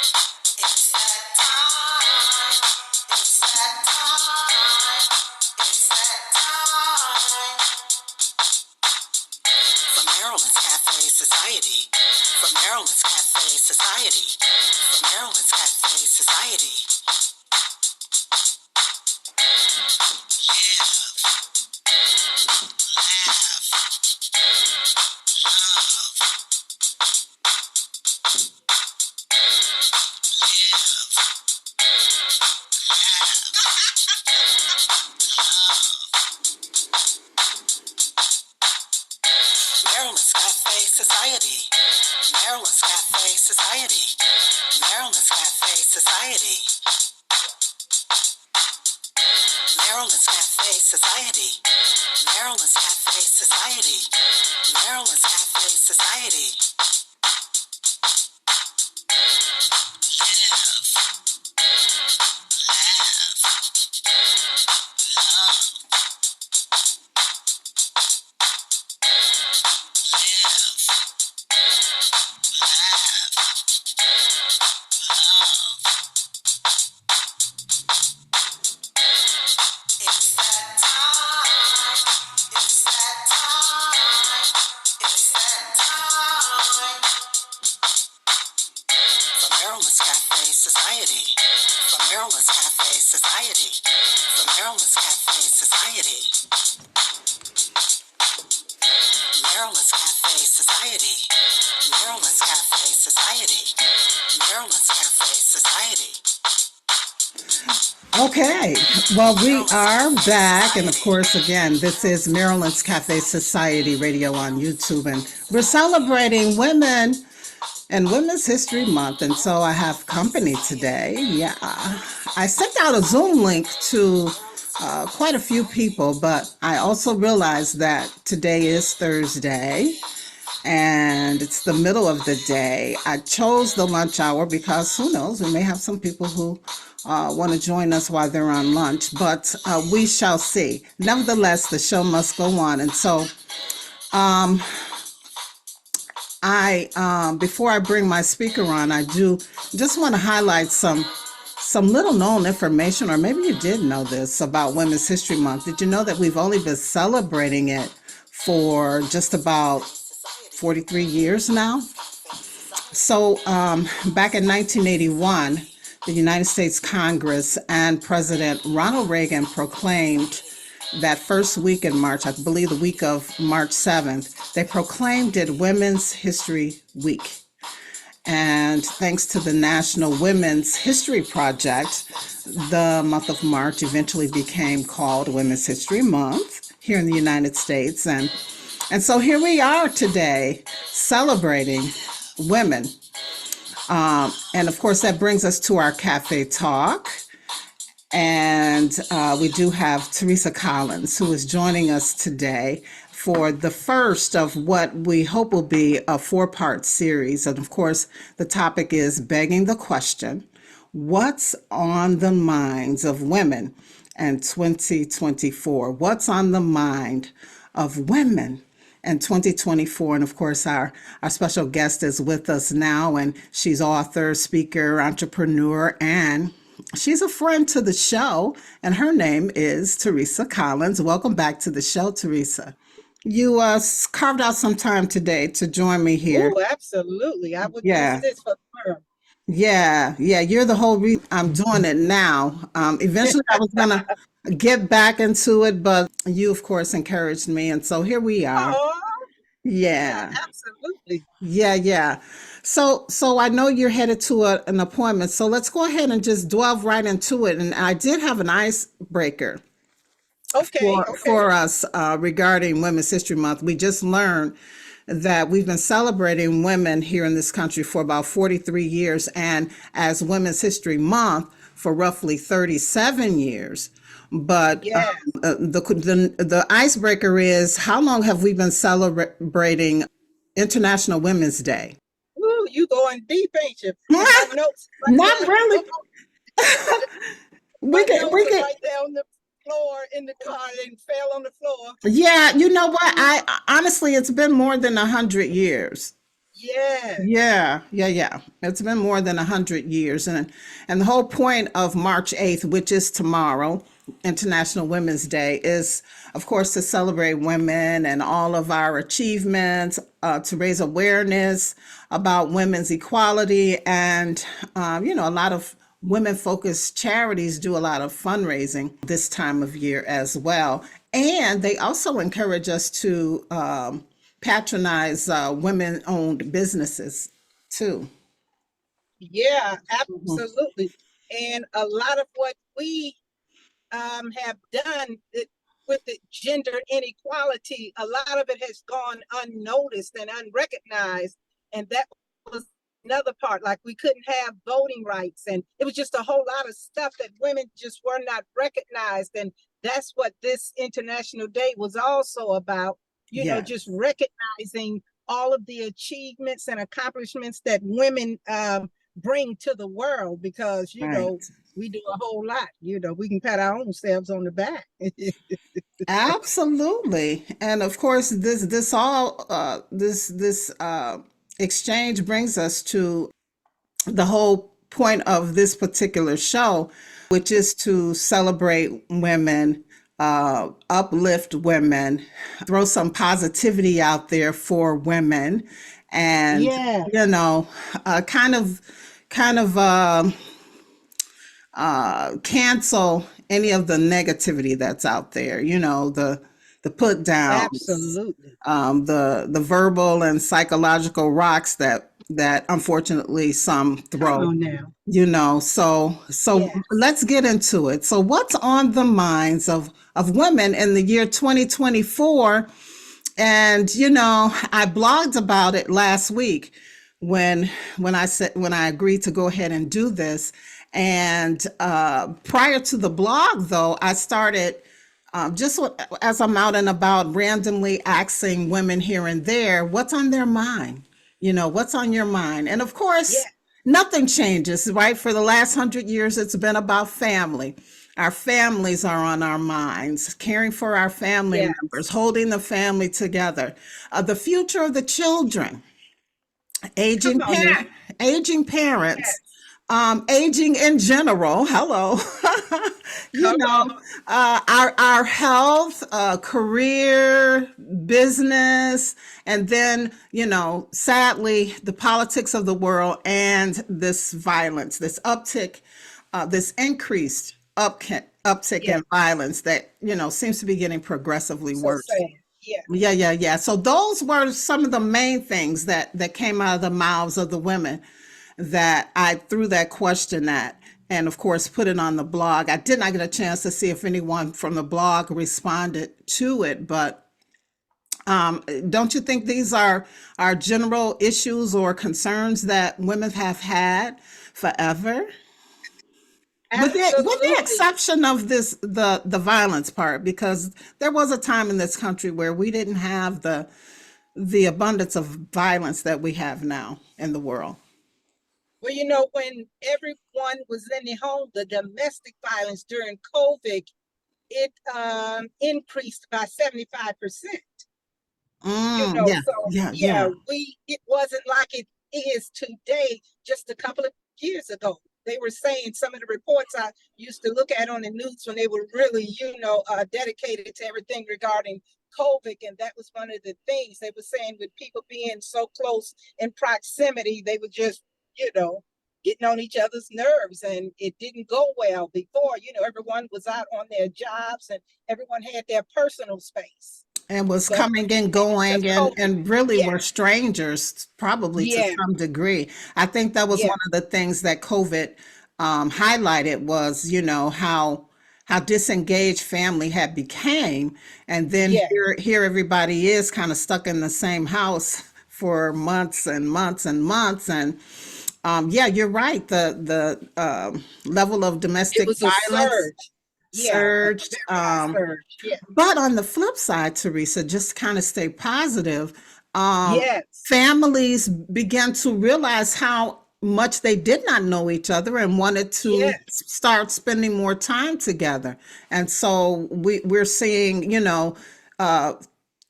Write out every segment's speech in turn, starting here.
It's that time. It's that time. It's that time. From Maryland's Cafe Society. From Maryland's Cafe Society. From Maryland's Cafe Society. Maryland's Cafe Society. Maryland's Cafe Society. Maryland's Cafe Society. Maryland's Cafe Society. Maryland's Cafe Society. Maryland's Cafe Society. It's that time. It's that time. It's that time. From Maryland's Cafe Society. From Maryland's Cafe Society. From Maryland's Cafe Society. Maryland's Cafe Society. Maryland's Cafe Society. Maryland's Cafe Society. Okay, well, we are back. And of course, again, this is Maryland's Cafe Society Radio on YouTube. And we're celebrating women and Women's History Month. And so I have company today. Yeah, I sent out a Zoom link to quite a few people, but I also realized that today is Thursday and it's the middle of the day. I chose the lunch hour because who knows, we may have some people who want to join us while they're on lunch, but we shall see. Nevertheless, the show must go on. And so before I bring my speaker on, I do just want to highlight some little known information, or maybe you did know this about Women's History Month. Did you know that we've only been celebrating it for just about 43 years now? So back in 1981, the United States Congress and President Ronald Reagan proclaimed that first week in March, I believe the week of March 7th, they proclaimed it Women's History Week. And thanks to the National Women's History Project, the month of March eventually became called Women's History Month here in the United States. And so here we are today celebrating women. And of course, that brings us to our cafe talk. And we do have Teresa Collins, who is joining us today for the first of what we hope will be a 4-part series. And of course, the topic is begging the question, what's on the minds of women in 2024? What's on the mind of women in 2024? And of course, our special guest is with us now, and she's author, speaker, entrepreneur, and she's a friend to the show, and her name is Teresa Collins. Welcome back to the show, Teresa. You carved out some time today to join me here. Oh, absolutely. I would Yeah. use this for her. Yeah, you're the whole reason I'm doing it now. Eventually, I was gonna get back into it, but you, of course, encouraged me, and so here we are. Oh, Yeah, absolutely. yeah. So I know you're headed to an appointment, so let's go ahead and just delve right into it. And I did have an icebreaker Okay. for us regarding Women's History Month. We just learned that we've been celebrating women here in this country for about 43 years, and as Women's History Month for roughly 37 years. But Yes. the icebreaker is, how long have we been celebrating International Women's Day? Ooh, you going deep, ain't you? You got notes right Not there. really. We My can, notes we are can. right there on the floor in the car and fell on the floor. Yeah, you know what? I honestly, it's been more than 100 years. Yes. Yeah, yeah, yeah. It's been more than 100 years, and the whole point of March 8th, which is tomorrow, International Women's Day, is of course to celebrate women and all of our achievements, to raise awareness about women's equality, and a lot of women-focused charities do a lot of fundraising this time of year as well, and they also encourage us to patronize women-owned businesses too. Yeah, Mhm. absolutely. And a lot of what we have done with the gender inequality, a lot of it has gone unnoticed and unrecognized. And that was another part. Like we couldn't have voting rights, and it was just a whole lot of stuff that women just were not recognized. And that's what this International Day was also about, just Yes, recognizing all of the achievements and accomplishments that women bring to the world because, right. we do a whole lot. We can pat our own selves on the back. Absolutely. And of course, this exchange brings us to the whole point of this particular show, which is to celebrate women, uplift women, throw some positivity out there for women, and Yeah, you know, kind of cancel any of the negativity that's out there. The put downs, absolutely. the verbal and psychological rocks that unfortunately some Come throw. on now. So Yes. let's get into it. So what's on the minds of women in the year 2024? And I blogged about it last week when when I agreed to go ahead and do this. And prior to the blog, though, I started as I'm out and about, randomly asking women here and there what's on their mind. What's on your mind? And of Yeah. course, nothing changes, right? For the last 100 years, it's been about family. Our families are on our minds, caring for our family members, Yes. holding the family together, the future of the children, aging Come on now. parent, aging parents, Yes. aging in general. Hello, you Come know, on. our health, career, business, and then sadly, the politics of the world and this violence, this uptick, this increased uptick Yeah. in violence that seems to be getting progressively So worse. sad. Yeah. Yeah, yeah, yeah. So those were some of the main things that came out of the mouths of the women that I threw that question at, and of course put it on the blog. I did not get a chance to see if anyone from the blog responded to it, but don't you think these are general issues or concerns that women have had forever? With the Absolutely. exception of the violence part, because there was a time in this country where we didn't have the abundance of violence that we have now in the world. Well, when everyone was in the home, the domestic violence during COVID, it increased by 75%. Yeah, So yeah, yeah, yeah. it wasn't like it is today, just a couple of years ago. They were saying some of the reports I used to look at on the news when they were really, dedicated to everything regarding COVID. And that was one of the things they were saying, with people being so close in proximity, they were just, you know, getting on each other's nerves, and it didn't go well before. Everyone was out on their jobs and everyone had their personal space. And was But coming with the and advent of going and COVID, and really yeah, were strangers probably to yeah, some degree. I think that was yeah, one of the things that COVID highlighted was, how disengaged family had became, and then yeah. here everybody is kind of stuck in the same house for months and months and months. And yeah, you're right. The level of It domestic was a violence surge. Yeah, a surged. very high surge. Yeah. But on the flip side, Teresa, just to kind of stay positive, um, Yes. families began to realize how much they did not know each other and wanted to Yes. start spending more time together. And so we're seeing,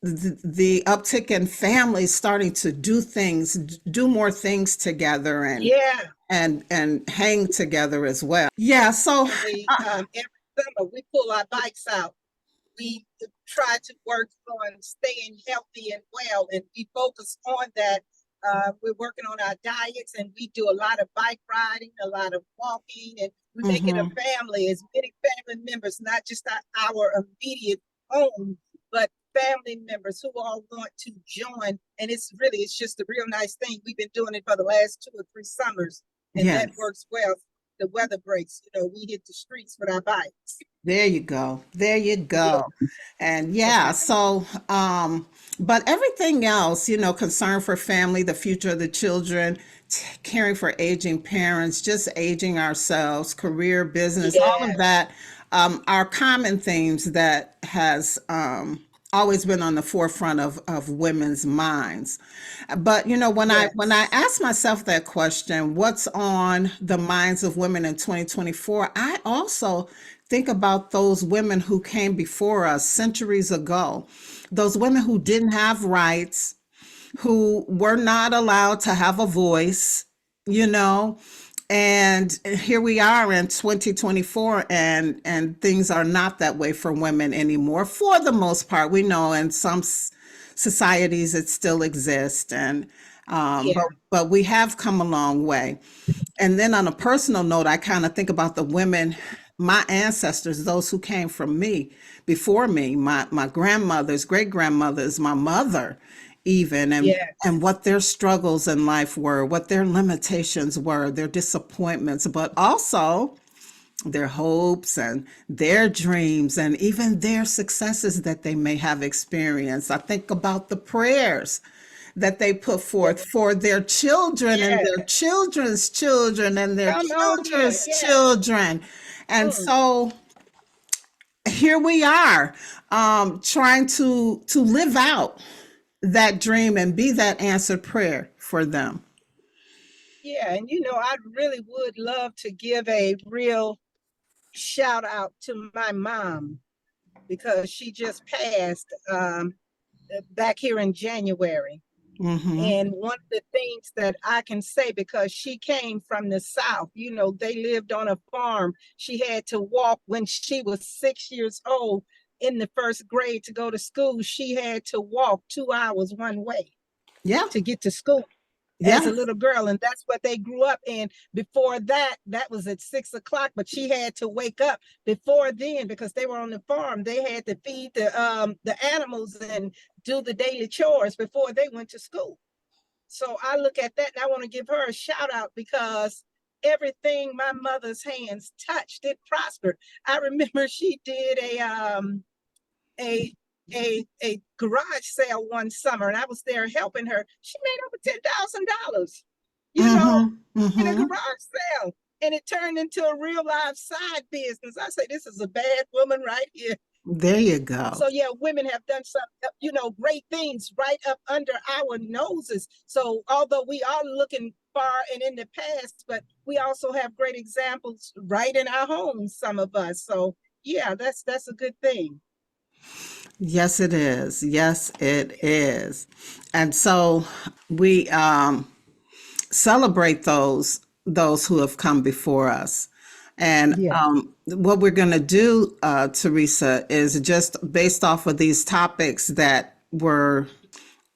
the uptick in families starting to do things, do more things together, Yeah. and hang together as well. Yeah. So, Actually, every summer we pull our bikes out. We try to work on staying healthy and well, and we focus on that. We're working on our diets, and we do a lot of bike riding, a lot of walking, and we make it a mhm, family, as many family members, not just our immediate home, but family members who all want to join. And it's just a real nice thing. We've been doing it for the last 2 or 3 summers, and that yes. works well. The weather breaks, we hit the streets with our bikes. There you go. There you Yeah. go. And yeah, so but everything else, concern for family, the future of the children, caring for aging parents, just aging ourselves, career, business, all of Yes. that are common themes that has always been on the forefront of women's minds. But when I Yes. ask myself that question, what's on the minds of women in 2024, I also think about those women who came before us centuries ago, those women who didn't have rights, who were not allowed to have a voice, you know, and here we are in 2024, and things are not that way for women anymore for the most part. We know in some societies it still exists, and Yeah. but we have come a long way. And then on a personal note, I kind of think about the women, my ancestors, those who came from me, before me, my grandmothers, great grandmothers, my mother, even, and Yes. what their struggles in life were, what their limitations were, their disappointments, but also their hopes and their dreams and even their successes that they may have experienced. I think about the prayers that they put Yeah. forth for their children and their Yes. children's children and their Come on here. children's Yes. children. And Mm. so here we are, trying to live out that dream and be that answered prayer for them. Yeah. And I really would love to give a real shout out to my mom because she just passed back here in January. Hmm. And one of the things that I can say, because she came from the South, they lived on a farm. She had to walk when she was 6 years old in the first grade to go to school. She had to walk 2 hours one way Yeah. to get to school as a Yes. little girl. And that's what they grew up in. Before that, that was at 6 o'clock, but she had to wake up before then because they were on the farm. They had to feed the animals and do the daily chores before they went to school. So I look at that and I want to give her a shout out because everything my mother's hands touched, it prospered. I remember she did a a garage sale one summer and I was there helping her. She made over $10,000, you know, Hmm. in a Hmm. garage sale. And it turned into a real life side business. I say, this is a bad woman right here. There you go. So yeah, women have done some, great things right up under our noses. So although we are looking far and in the past, but we also have great examples right in our homes, some of us. So yeah, that's a good thing. Yes, it is. Yes, it is. And so we celebrate those who have come before us. And Yeah. what we're going to do, Teresa, is just based off of these topics that were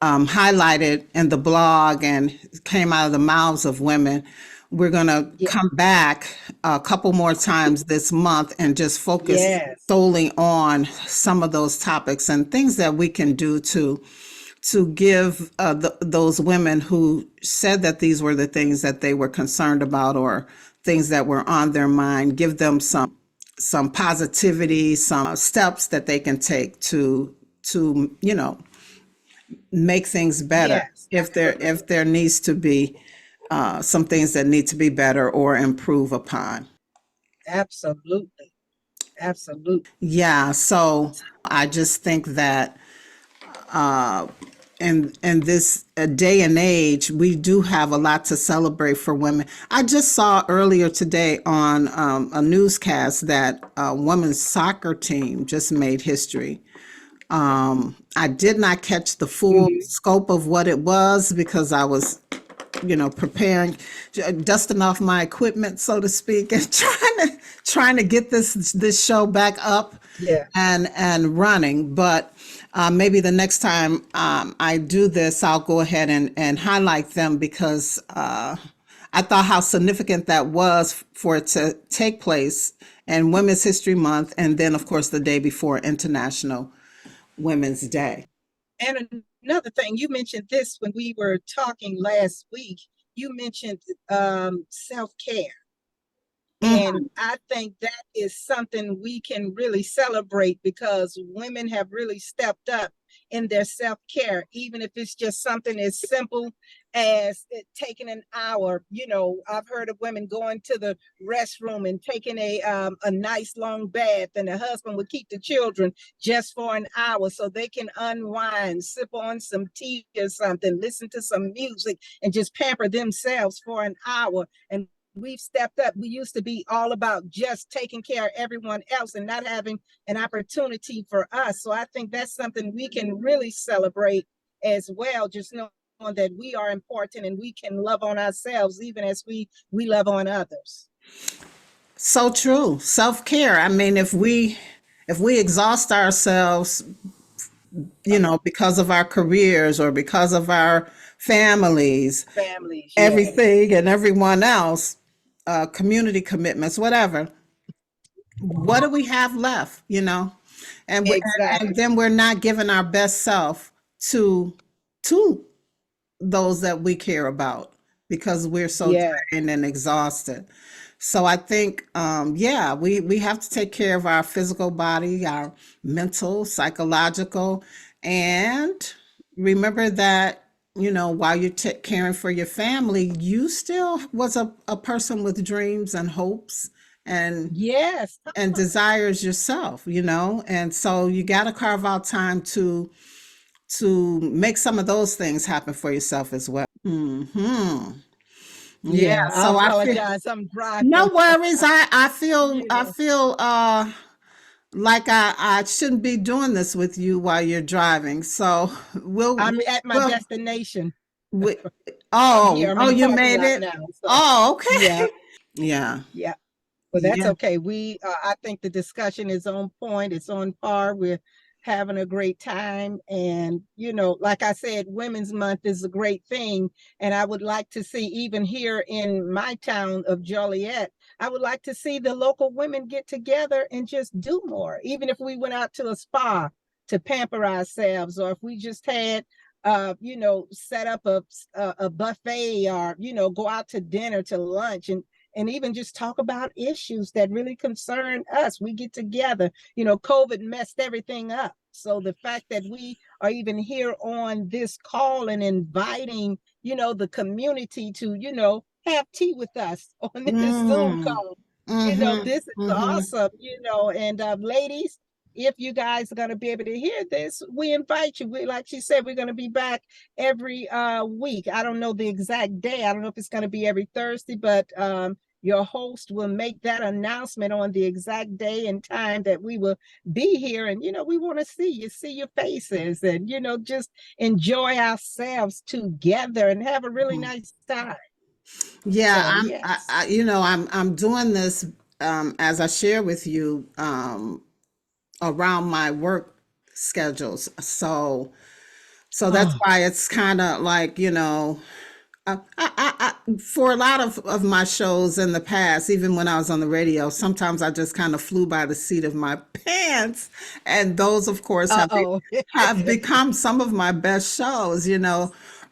highlighted in the blog and came out of the mouths of women. We're going to Yeah. come back a couple more times this month and just focus Yes. solely on some of those topics and things that we can do to give those women who said that these were the things that they were concerned about or things that were on their mind, give them some positivity, some steps that they can take to make things better Yes. if there needs to be some things that need to be better or improve upon. Absolutely. Absolutely. Yeah, so I just think that in this day and age, we do have a lot to celebrate for women. I just saw earlier today on a newscast that a women's soccer team just made history. I did not catch the full Mhm. scope of what it was because I was, preparing, dusting off my equipment, so to speak, and trying to get this show back up Yeah. and running. But maybe the next time I do this, I'll go ahead and highlight them because I thought how significant that was for it to take place in Women's History Month, and then of course the day before International Women's Day. And another thing, you mentioned this when we were talking last week. You mentioned self-care. And Mhm. I think that is something we can really celebrate because women have really stepped up in their self-care, even if it's just something as simple as taking an hour. I've heard of women going to the restroom and taking a nice long bath, and the husband would keep the children just for an hour so they can unwind, sip on some tea or something, listen to some music, and just pamper themselves for an hour. And we've stepped up. We used to be all about just taking care of everyone else and not having an opportunity for us. So I think that's something we can really celebrate as well, just knowing that we are important and we can love on ourselves even as we love on others. So true. Self-care. I mean, if we exhaust ourselves, because of our careers or because of our families, Families, yes. everything and everyone else, community commitments, whatever, what do we have left, and Exactly. then we're not giving our best self to to those that we care about because we're so Yeah. drained and exhausted. So I think, yeah, we have to take care of our physical body, our mental, psychological, and remember that, while you're caring for your family, you still was a person with dreams and hopes and Yes. and desires yourself, and so you got to carve out time to make some of those things happen for yourself as well. Yeah, Yeah. I so I feel apologize. I'm no driving. worries. I feel you I know. feel like I shouldn't be doing this with you while you're driving. So we'll I'm at my we'll destination. we, I'm here. I'm oh, in the you parking made lot it. now. So Oh, okay. yeah. Yeah. Yeah. But that's Yeah. okay. I think the discussion is on point. It's on par. We're having a great time. And, like I said, Women's Month is a great thing. And I would like to see, even here in my town of Joliet, I would like to see the local women get together and just do more. Even if we went out to a spa to pamper ourselves, or if we just had, set up a buffet, or, go out to dinner, to lunch, and even just talk about issues that really concern us. We get together. COVID messed everything up. So the fact that we are even here on this call and inviting, the community to, have tea with us on this Zoom Mm. call. Mm-hmm. This is Mm-hmm. awesome, and ladies, if you guys are going to be able to hear this, we invite you. Like she said, we're going to be back every week. I don't know the exact day. I don't know if it's going to be every Thursday, but your host will make that announcement on the exact day and time that we will be here. And, we want to see your faces and, just enjoy ourselves together and have a really nice time. Yeah, So, yes. I'm doing this as I share with you around my work schedules. So that's Oh, why it's kind of like, for a lot of my shows in the past, even when I was on the radio, sometimes I just kind of flew by the seat of my pants. And those, of course, uh-oh. have become some of my best shows.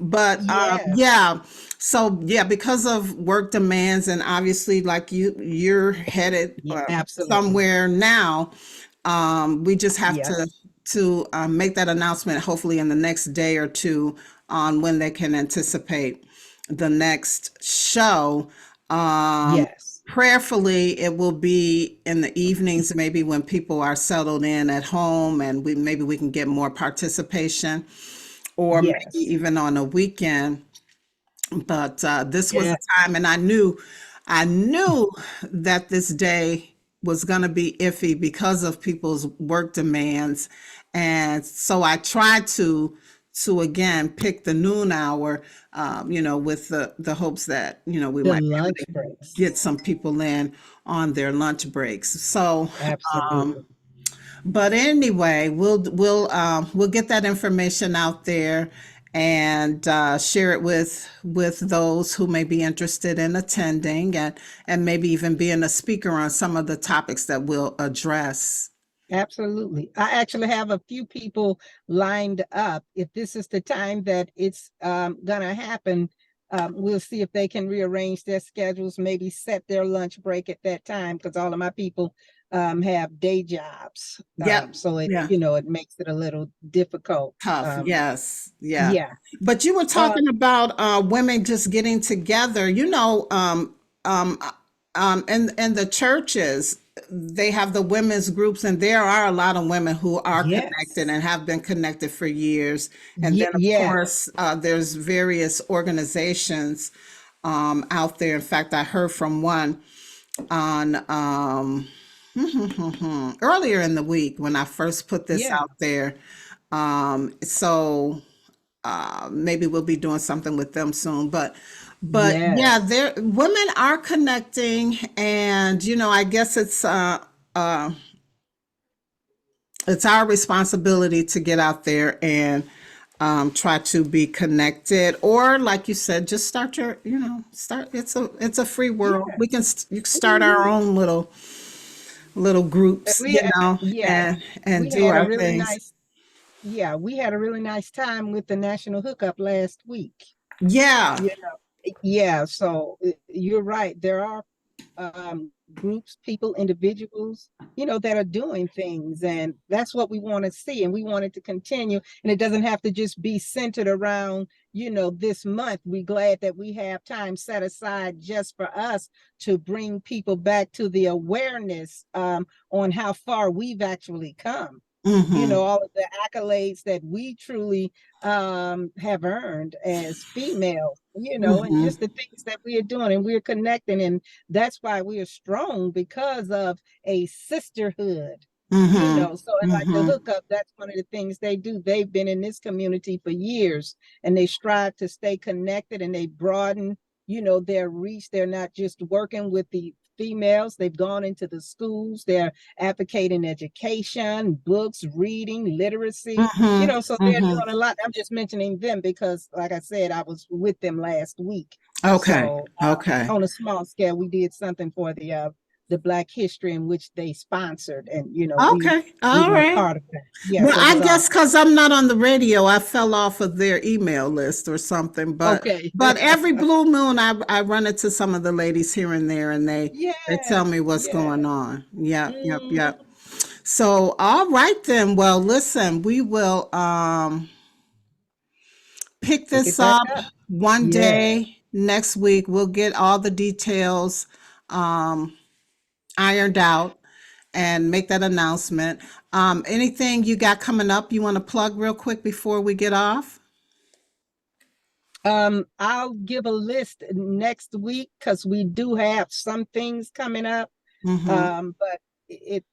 But Yes. yeah, so yeah, because of work demands and obviously like you're headed Yeah, absolutely. somewhere now, we just have to Yes. make that announcement hopefully in the next day or two on when they can anticipate the next show. Yes. Prayerfully, it will be in the evenings, maybe when people are settled in at home, and maybe we can get more participation, or maybe Yes. even on a weekend. But this was Yes. a time, and I knew that this day was going to be iffy because of people's work demands. And so I tried to again pick the noon hour, with the hopes that, we The might be able lunch to breaks. get some people in on their lunch breaks. So, Absolutely. but anyway, we'll get that information out there and share it with those who may be interested in attending, and maybe even being a speaker on some of the topics that we'll address. Absolutely. I actually have a few people lined up. If this is the time that it's gonna happen, we'll see if they can rearrange their schedules, maybe set their lunch break at that time, because all of my people have day jobs. Yep. So it, Yeah. it makes it a little difficult. Tough. Yes. Yeah. Yeah. But you were Uh, talking about women just getting together, in the churches, they have the women's groups, and there are a lot of women who are connected yes. and have been connected for years. And then, of Yeah. course, there's various organizations out there. In fact, I heard from one on earlier in the week when I first put this Yeah. out there. So maybe we'll be doing something with them soon. But yeah, Yes. there women are connecting, and I guess it's our responsibility to get out there and try to be connected, or like you said, just start your, start. It's a free world. Yeah. You can start our own little groups, We yeah, and we do had a our really things. nice we had a really nice time with the national hookup last week. Yeah. You Yeah, so you're right. There are groups, people, individuals, that are doing things, and that's what we want to see, and we want it to continue. And it doesn't have to just be centered around, this month. We're glad that we have time set aside just for us to bring people back to the awareness on how far we've actually come. Mm-hmm. All of the accolades that we truly have earned as females, and Mm-hmm. just the things that we are doing, and we're connecting. And that's why we are strong, because of a sisterhood. Mm-hmm. So, and like the Mm-hmm. hookup, that's one of the things they do. They've been in this community for years, and they strive to stay connected, and they broaden, their reach. They're not just working with the females, they've gone into the schools, they're advocating education, books, reading, literacy, Mm-hmm. so they're Mm-hmm. doing a lot. I'm just mentioning them because, like I said, I was with them last week. Okay. So Okay. on a small scale, we did something for the Black history in which they sponsored, and Okay. we All were a right. part of that. Yeah, Well, so it I was guess awesome. because I'm not on the radio, I fell off of their email list or something. But Okay. but every blue moon, I run into some of the ladies here and there, and they tell me Yes. what's Yeah. going on. Yep. Yep. Mhm. Yep. So all right then. Well, listen, we will pick Pick this it back up up. one Yeah. day next week. We'll get all the details um, ironed out and make that announcement. Anything you got coming up you want to plug real quick before we get off? I'll give a list next week because we do have some things coming up. Mm-hmm. But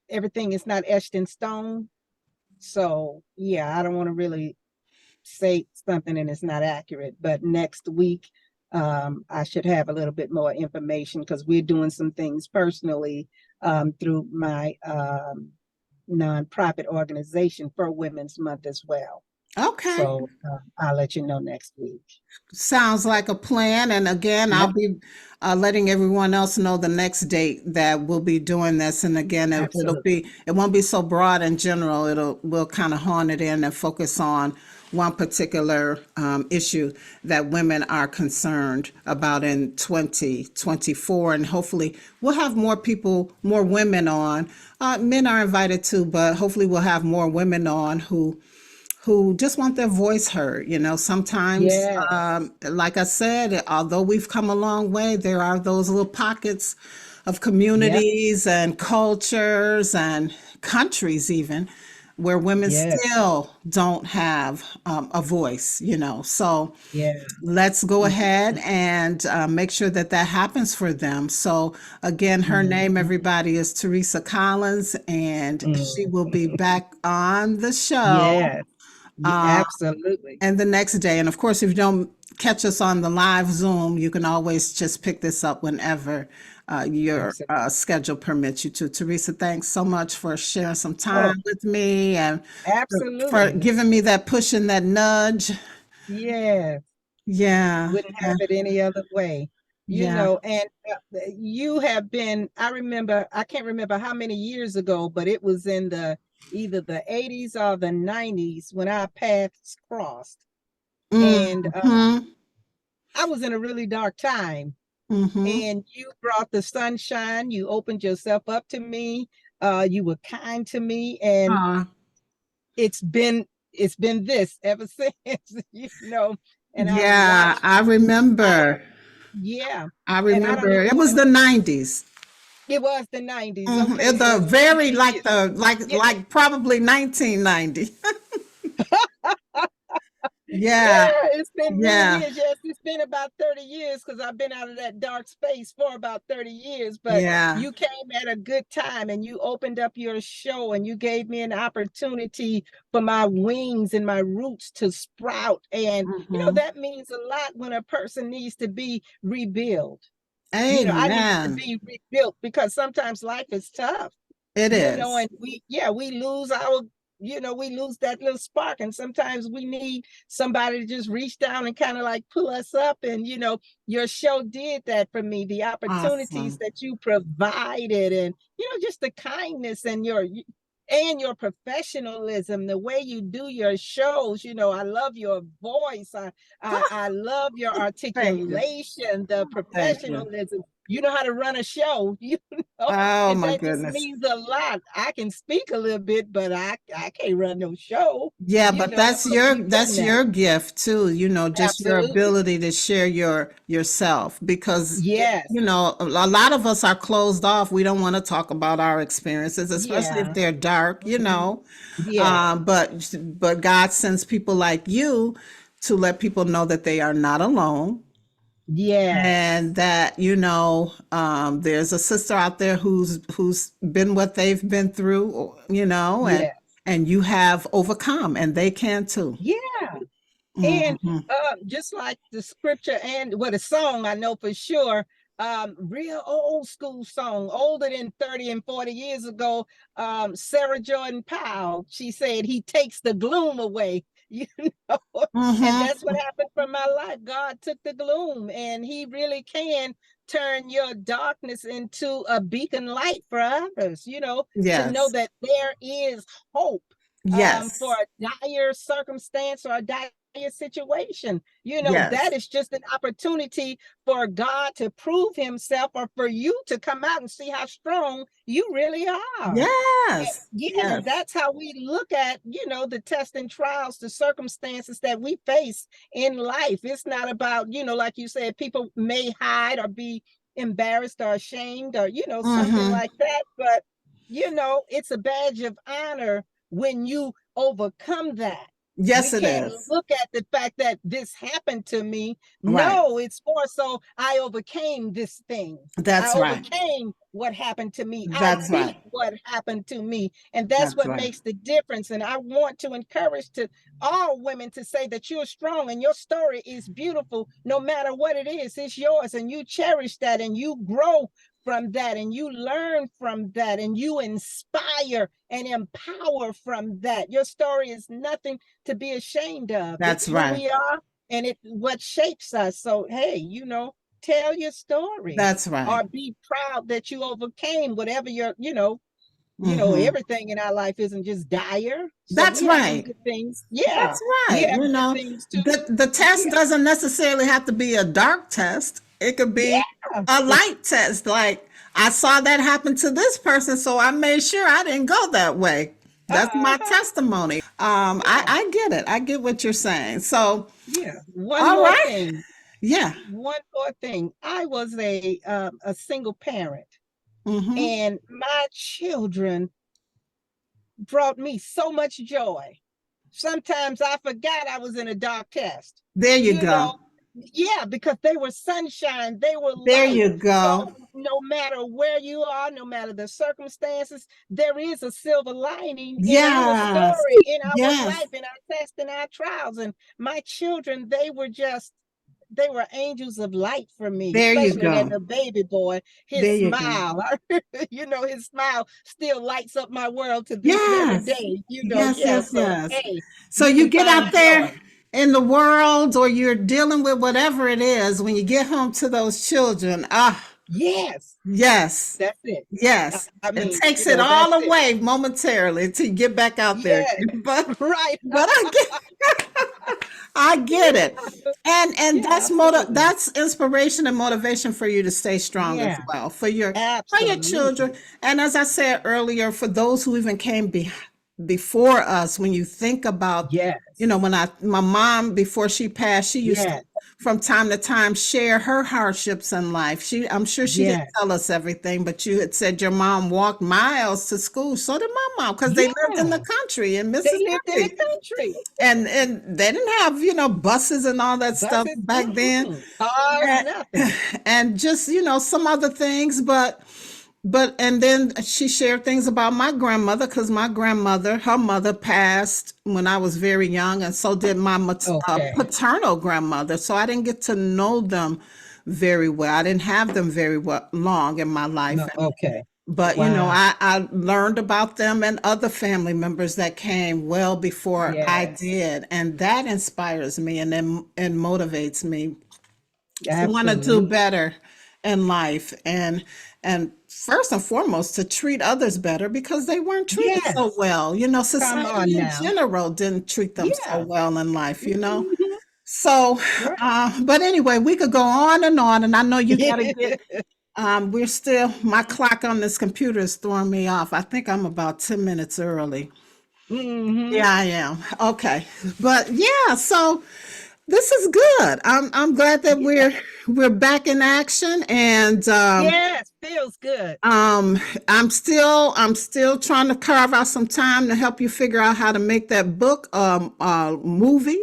everything is not etched in stone. So yeah, I don't want to really say something and it's not accurate. But next week, I should have a little bit more information because we're doing some things personally through my nonprofit organization for Women's Month as well. Okay. So I'll let you know next week. Sounds like a plan. And again, I'll Yep, be letting everyone else know the next date that we'll be doing this. And again, absolutely. it won't be so broad and general. We'll kind of hone it in and focus on one particular issue that women are concerned about in 2024. And hopefully we'll have more people, more women on. Men are invited too, but hopefully we'll have more women on who just want their voice heard. Sometimes, Yes. like I said, although we've come a long way, there are those little pockets of Yep. communities and cultures and countries even where women Yes. still don't have a voice, So Yeah. let's go ahead Mhm. and make sure that that happens for them. So, again, her name, Mhm. everybody, is Teresa Collins, and she will be Mhm. back on the show Yes. Absolutely. and the next day. And of course, if you don't catch us on the live Zoom, you can always just pick this up whenever your Absolutely. schedule permits you to. Teresa, thanks so much for sharing some Oh, time with me and for absolutely. giving me that push and that nudge. Yes. Yeah, Wouldn't yeah, have it any other way. yeah. And you have been, I remember, I can't remember how many years ago, but it was in the either the 80s or the 90s when our paths crossed. And Mm-hmm, I was in a really dark time. mm-hmm. And you brought the sunshine. You opened yourself up to me. You were kind to me, and Uh, it's been it's been this ever since. And I've yeah, watched you. Yeah, I and I don't remember. even It want was to. the 90s. It was the 90s. Mm-hmm. Okay, It, so the it's been very 10 like years. the like Yeah, like probably 1990. Yeah, yeah, it's been many yeah, years. Yes, it's been about 30 years because I've been out of that dark space for about 30 years. But yeah. you came at a good time and you opened up your show and you gave me an opportunity for my wings and my roots to sprout. And, Mm-hmm. that means a lot when a person needs to be rebuilt. I need to Amen. be rebuilt because sometimes life is tough. It is. And we lose we lose that little spark, and sometimes we need somebody to just reach down and kind of like pull us up. And your show did that for me. The opportunities Awesome. that you provided, and just the kindness and your professionalism, the way you do your shows. I love your voice. I love your Thank you. articulation, the Thank you. professionalism. You know how to run a show. Know, Oh and my that just goodness. means a lot. I can speak a little bit, but I can't run no show. Yeah, but that's So your keep doing that's that. your gift too, just your Absolutely. ability to share yourself because Yes. a lot of us are closed off. We don't want to talk about our experiences, especially if Yeah. they're dark. Mhm. Yeah. But God sends people like you to let people know that they are not alone and Yes. that there's a sister out there who's been what they've been through, Yeah. and you have overcome and they can too. Yeah. And Hmm. just like the scripture and what a song I know for sure, real old school song, older than 30 and 40 years ago. Sarah Jordan Powell, she said, he takes the gloom away, you know, and that's Hmm. what happened from my life. God took the gloom, and he really can turn your darkness into a beacon light for others, to know Yes. that there is hope for Yes. a dire circumstance or a dire situation. That Yes. is just an opportunity for God to prove himself, or for you to come out and see how strong you really are. Yes. Yeah, and Yes. that's how we look at, the tests and trials, the circumstances that we face in life. It's not about, like you said, people may hide or be embarrassed or ashamed or, something Hmm. like that. But, it's a badge of honor when you overcome that. We Yes, it can't is. look at the fact that this happened to me. Right. No, it's more so I overcame this thing. I That's right. overcame what happened to me. I That's beat right. what happened to me. And that's That's what right. makes the difference. And I want to encourage to all women to say that you're strong and your story is beautiful. No matter what it is, it's yours, and you cherish that, and you grow from that, and you learn from that, and you inspire and empower from that. Your story is nothing to be ashamed of. It's That's who right. we are, and it what shapes us. So hey, tell your story, That's right. or be proud that you overcame whatever Hmm. everything in our life isn't just dire. So That's we have some right. good things. Yeah, That's we right. have good things too. The test Yeah, doesn't necessarily have to be a dark test. It could be yeah. a light test. Like I saw that happen to this person, so I made sure I didn't go that way. That's my Uh-huh. testimony. Yeah, I get it. I get what you're saying. So, yeah. One all more right. thing. Yeah. One more thing. I was a single parent, Mm-hmm. and my children brought me so much joy. Sometimes I forgot I was in a dark test, There you you go. know. Yeah, because they were sunshine, they were There light. you go. So no matter where you are, no matter the circumstances, there is a silver lining in our Yes. story, in our Yes. life, in our tests, in our trials. And my children, they were angels of light for me, There you especially that go. the baby boy, his There you go. smile, his smile still lights up my world to this very Yes. day, Yes, yeah. yes, So, yes. hey, So you you can get find out there joy. in the world or you're dealing with whatever it is, when you get home to those children, Yes, yes, that's it. yes. I It mean, takes it that's all it. away momentarily until you get back out there. Yeah, right. But I get it. And Yeah, absolutely. that's inspiration and motivation for you to stay strong as Yeah, well for your children. absolutely. And as I said earlier, for those who even came before us, when you think about, Yes, when my mom, before she passed, she used to yes, from time to time share her hardships in life. I'm sure she didn't yes, tell us everything, but you had said your mom walked miles to school. So did my mom, because they lived in the yeah. country in They lived in the Mississippi. country. And they didn't have, buses and all that stuff Buses, back then. cars, And, nothing. and just, some other things, and then she shared things about my grandmother, because my grandmother, her mother passed when I was very young, and so did my Okay. paternal grandmother. So I didn't get to know them very well. I didn't have them very well long in my life. No, okay. But Wow. I learned about them and other family members that came well before I Yes, did, and that inspires me and motivates me to want to do absolutely. better in life, and first and foremost to treat others better, because they weren't treated so Yes. well. Come Society on in now. general didn't treat them so Yeah. well in life. Mhm. So, Right. but anyway, we could go on, and I know you got to get we're still, my clock on this computer is throwing me off. I think I'm about 10 minutes early. Hmm. Yeah, I am. Okay. But yeah, so this is good. I'm glad that Yeah. we're back in action, and Yes, feels good. um I'm still trying to carve out some time to help you figure out how to make that book movie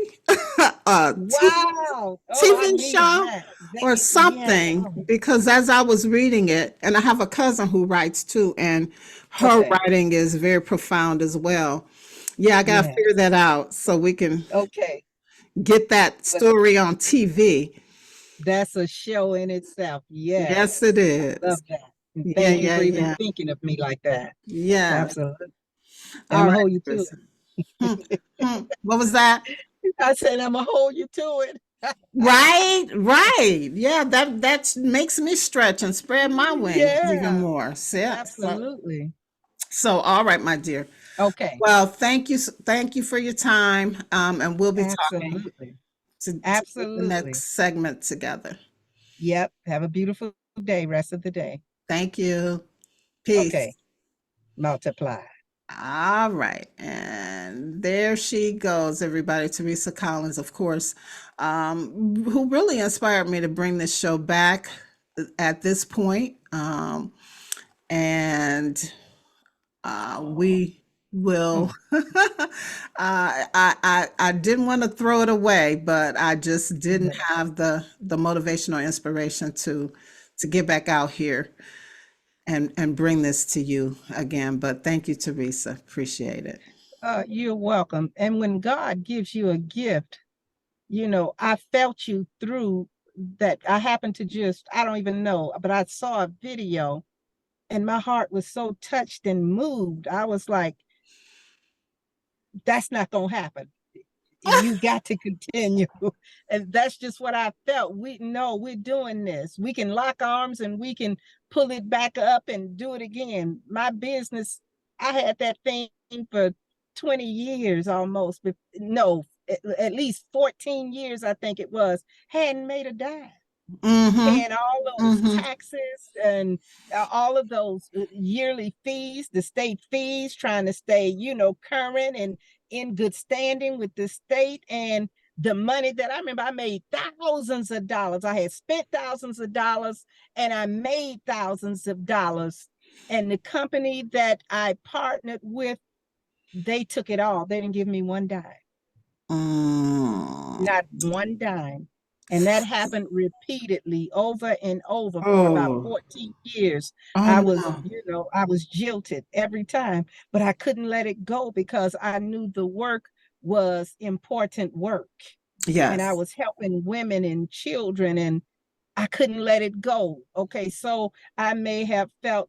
Wow. Oh, I TV need show that. or Yeah. something, Oh, because as I was reading it, and I have a cousin who writes too, and her okay. writing is very profound as well. Yeah, I gotta Yeah. figure that out so we can Okay. get that But story on TV. that's a show in itself. Yes, it Yes. I is. love that. And Yeah, thank you yeah, for even yeah. thinking of me like that. Yes. Absolutely. And I'm All gonna right, hold you to Teresa. Hmm, What was that? it. I said I'm gonna hold you to it. Right, right. Yeah, that makes me stretch and spread my wings even Yeah, more. absolutely. So, all right, my dear. Okay. Well, thank you for your time, and we'll be talking Absolutely. to get the Absolutely. next segment together. Yep. Have a beautiful day, rest of the day. Thank you. Peace. Okay. Multiply. All right, and there she goes, everybody. Teresa Collins, of course, who really inspired me to bring this show back at this point. And we will. Mm, I didn't want to throw it away, but I just didn't yeah. have the motivation or inspiration to get back out here and bring this to you again. But thank you, Teresa. Appreciate it. You're welcome. And when God gives you a gift, I felt you through that. I happened to I don't even know, but I saw a video and my heart was so touched and moved. I was like, that's not going to happen. You got to continue. And that's just what I felt. We know we're doing this. We can lock arms and we can pull it back up and do it again. My business, I had that thing for 20 years almost. But no, at least 14 years, I think it was. Hadn't made a dime, Mm-hmm. paying all those Mm-hmm. taxes and all of those yearly fees, the state fees, trying to stay, current and in good standing with the state. And the money that I remember, I made thousands of dollars. I had spent thousands of dollars and I made thousands of dollars. And the company that I partnered with they took it all. They didn't give me one dime, Mm. not one dime. And that happened repeatedly over and over for about Oh, 14 years. oh I was, no. I was jilted every time, but I couldn't let it go because I knew the work was important work. And I Yes, was helping women and children, and I couldn't let it go. Okay, so I may have felt,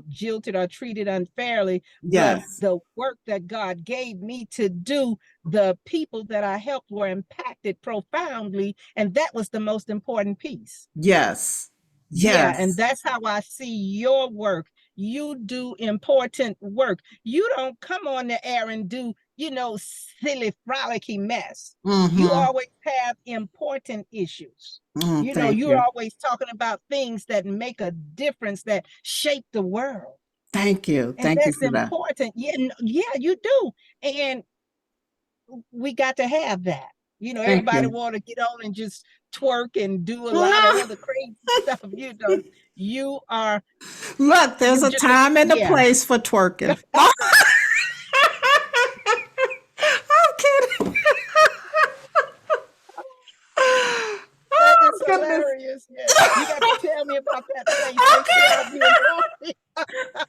jilted or treated unfairly, but yes, the work that God gave me to do, the people that I helped were impacted profoundly, and that was the most important piece. yes, Yeah, and yes. that's how I see your work. You do important work. You don't come on the air and do, silly, frolicky mess. You Mm-hmm. always have important issues. Mm, thank You're you. always talking about things that make a difference, that shape the world. Thank you. And Thank you that's for that. important. Yeah, yeah, you do. And we got to have that. Thank Everybody you. want to get on and just twerk and do a lot of other crazy stuff. You are Look, there's you're a just a, time and a yeah. place for twerking. I'm kidding. That Oh is goodness. hilarious. Yeah. You got to tell me about that place. Make sure you inform me.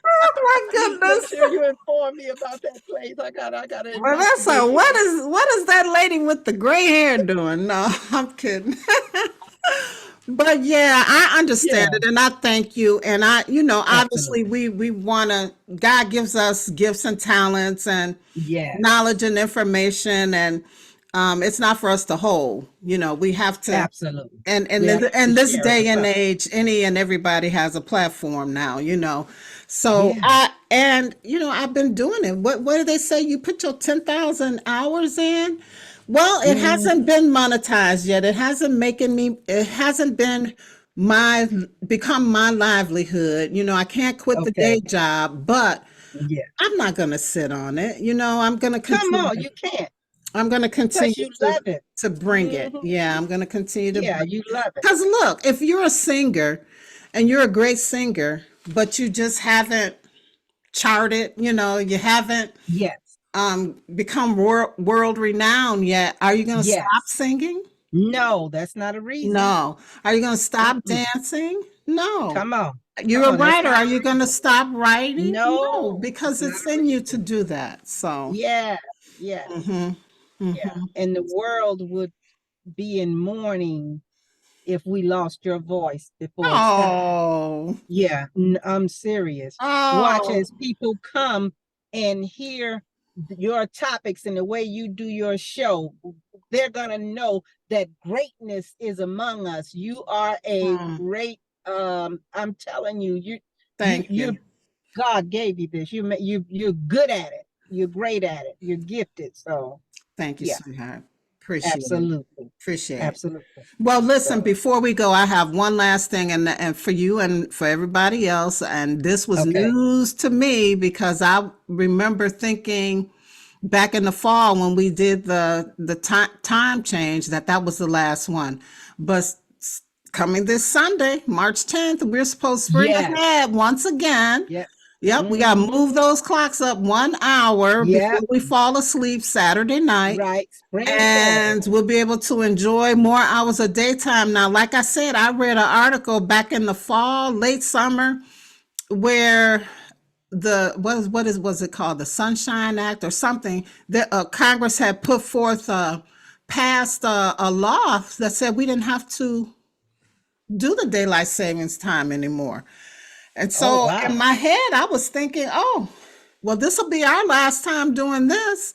Oh my Make goodness. sure you inform me about that place. I gotta Well, that's a investigate that. what is that lady with the gray hair doing? No, I'm kidding. But yeah, I understand Yeah, it and I thank you. And obviously absolutely. we want to, God gives us gifts and talents and knowledge Yes, and information, and it's not for us to hold. We have to, absolutely. and We have to in this share it day with and others. age, any and everybody has a platform now. So Yeah. I've been doing it. What do they say? You put your 10,000 hours in. Well, it hasn't Mhm. been monetized yet. It hasn't been my become my livelihood. I can't quit the day Okay. job, but Yeah. I'm not going to sit on it. Come on, you can't. I'm going to Plus, continue you love it. to bring it. Hmm. Yeah, I'm going to continue to Yeah, bring. you love it. Because look, if you're a singer and you're a great singer, but you just haven't charted, you haven't Yes. become world renowned yet, are you going to stop Yes. singing? No, that's not a reason. No. Are you going to stop Mm-mm. dancing? No. Come on. Come You're a on. That's writer. not Are a you going to reason. stop writing? No, No, it's because not it's a in you to reason. do that. So, Yes. Yes. hmm Yeah. hmm And the world would be in mourning if we lost your voice before it's time. Oh, Yeah, I'm serious. Watch oh, as people come and hear your topics and the way you do your show. They're gonna know that greatness is among us. You are a mm, great. I'm telling you, thank you. you. God gave you this. You're good at it. You're great at it. You're gifted. So Thank you, yeah, sweetheart. Appreciate it. absolutely, Appreciate it. absolutely. Well, listen, So before we go, I have one last thing, and for you and for everybody else, and this was okay. news to me because I remember thinking back in the fall when we did the time change that was the last one. But coming this Sunday, March 10th, we're supposed to spring Yes. ahead once again. Yep. Yep, we got to Mm-hmm. move those clocks up 1 hour before Yep. we fall asleep Saturday night, Right. Spring and forward. we'll be able to enjoy more hours of daytime. Now, like I said, I read an article back in the fall, late summer, where was it called, the Sunshine Act or something, that Congress had put forth, passed a law that said we didn't have to do the daylight savings time anymore. And Oh so in wow. my head, I was thinking, oh, well, this will be our last time doing this.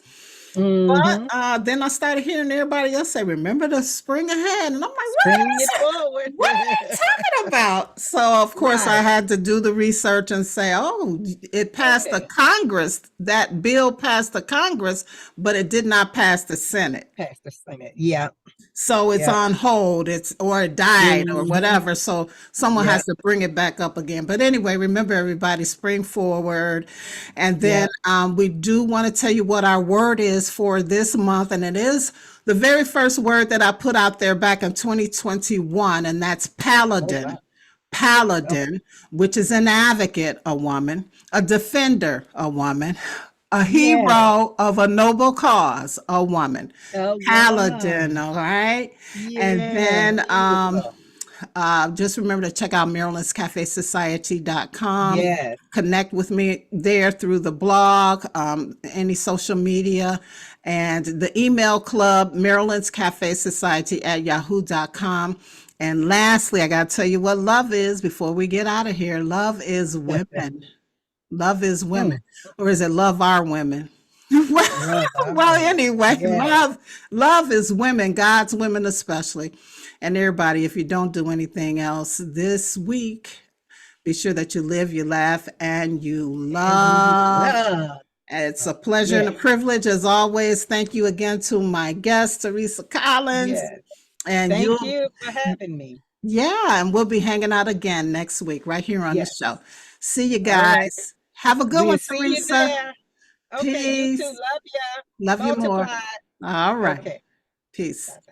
But Mm-hmm. then I started hearing everybody else say, remember to spring ahead. And I'm like, Spring it forward. what are you talking about? So, of course, I Right. had to do the research and say, oh, it passed the Okay. Congress. That bill passed the Congress, but it did not pass the Senate. Pastor Senate. Yeah. So it's Yeah. on hold. Or it died or Mm-hmm. whatever. So someone Yeah. has to bring it back up again. But anyway, remember everybody, spring forward. And then Yeah. we do want to tell you what our word is for this month. And it is the very first word that I put out there back in 2021, and that's Oh wow. paladin. Okay. Paladin, which is an advocate, a woman, a defender, a woman, a Yes. hero of a noble cause, a woman. A Paladin, woman. all right? And Yes. then Beautiful. just remember to check out Maryland'sCafeSociety.com. Yes. Connect with me there through the blog, any social media, and the email club, Maryland's Cafe Society at yahoo.com. And lastly, I got to tell you what love is before we get out of here. Love is women. Love is women. Mm, Or is it love our women? well, love our well, women. anyway, Yes. love is women, God's women especially. And everybody, if you don't do anything else this week, be sure that you live, you laugh, and you And you love. love. It's a pleasure and a Yes. privilege as always. Thank you again to my guest, Teresa Collins. Yes. And Thank you'll, you for having me. yeah, and we'll be hanging out again next week right here on the Yes. show. See you All right. guys. Have a good We'll one, see you Teresa. there. Okay. You too. Peace. Love ya. Love you more. Multiply. All right. Okay. Peace. Bye.